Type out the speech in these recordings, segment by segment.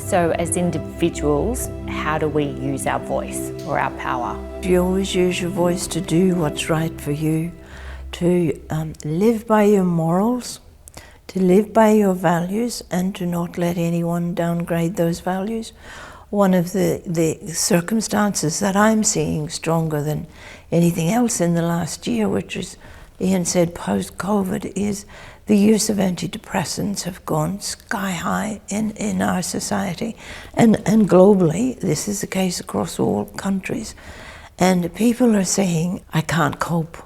So as individuals, how do we use our voice or our power? You always use your voice to do what's right for you, to live by your morals, to live by your values, and to not let anyone downgrade those values. One of the circumstances that I'm seeing stronger than anything else in the last year, which is, Ian said, post-COVID, is the use of antidepressants have gone sky high in our society and globally. This is the case across all countries. And people are saying, I can't cope.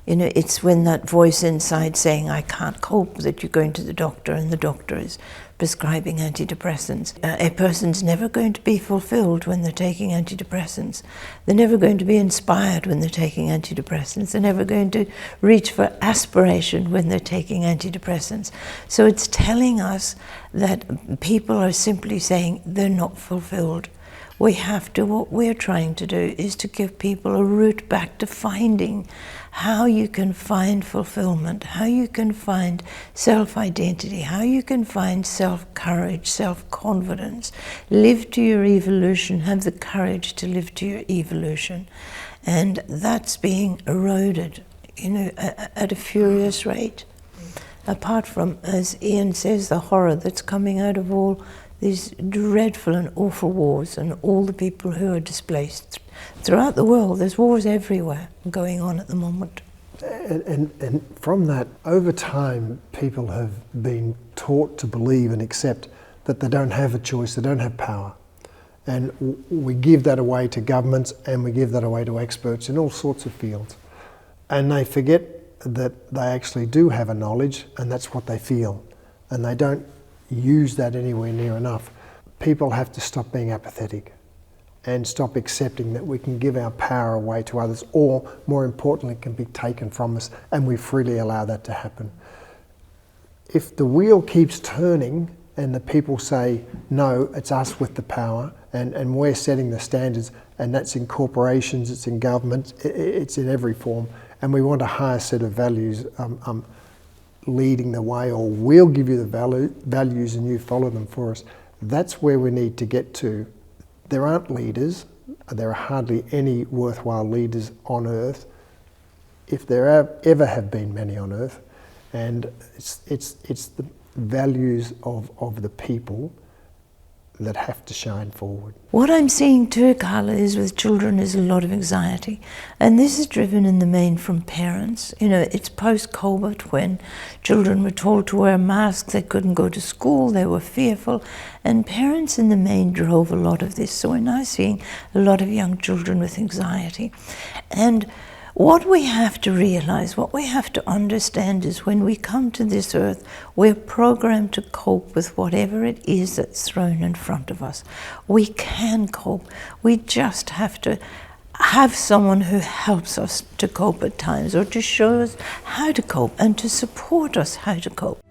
You know, it's when that voice inside saying, I can't cope, that you're going to the doctor and the doctor is prescribing antidepressants. A person's never going to be fulfilled when they're taking antidepressants. They're never going to be inspired when they're taking antidepressants. They're never going to reach for aspiration when they're taking antidepressants. So it's telling us that people are simply saying they're not fulfilled. What we're trying to do is to give people a route back to finding how you can find fulfillment, how you can find self-identity, how you can find self-courage, self-confidence. Live to your evolution, have the courage to live to your evolution. And that's being eroded, you know, at a furious rate. Apart from, as Ian says, the horror that's coming out of all these dreadful and awful wars and all the people who are displaced. Throughout the world, there's wars everywhere going on at the moment. And from that, over time, people have been taught to believe and accept that they don't have a choice, they don't have power. And we give that away to governments and we give that away to experts in all sorts of fields. And they forget that they actually do have a knowledge, and that's what they feel. And they don't use that anywhere near enough. People have to stop being apathetic and stop accepting that we can give our power away to others, or more importantly, can be taken from us, and we freely allow that to happen. If the wheel keeps turning and the people say, no, it's us with the power, and we're setting the standards, and that's in corporations, it's in government, it's in every form, and we want a higher set of values leading the way, or we'll give you the values and you follow them for us. That's where we need to get to. There aren't leaders, there are hardly any worthwhile leaders on earth, if there ever have been many on earth, and it's the values of the people that have to shine forward. What I'm seeing too, Carla, is with children is a lot of anxiety. And this is driven in the main from parents. You know, it's post-COVID when children were told to wear masks, they couldn't go to school, they were fearful. And parents in the main drove a lot of this. So we're now seeing a lot of young children with anxiety. And what we have to realize, what we have to understand is when we come to this earth, we're programmed to cope with whatever it is that's thrown in front of us. We can cope. We just have to have someone who helps us to cope at times, or to show us how to cope and to support us how to cope.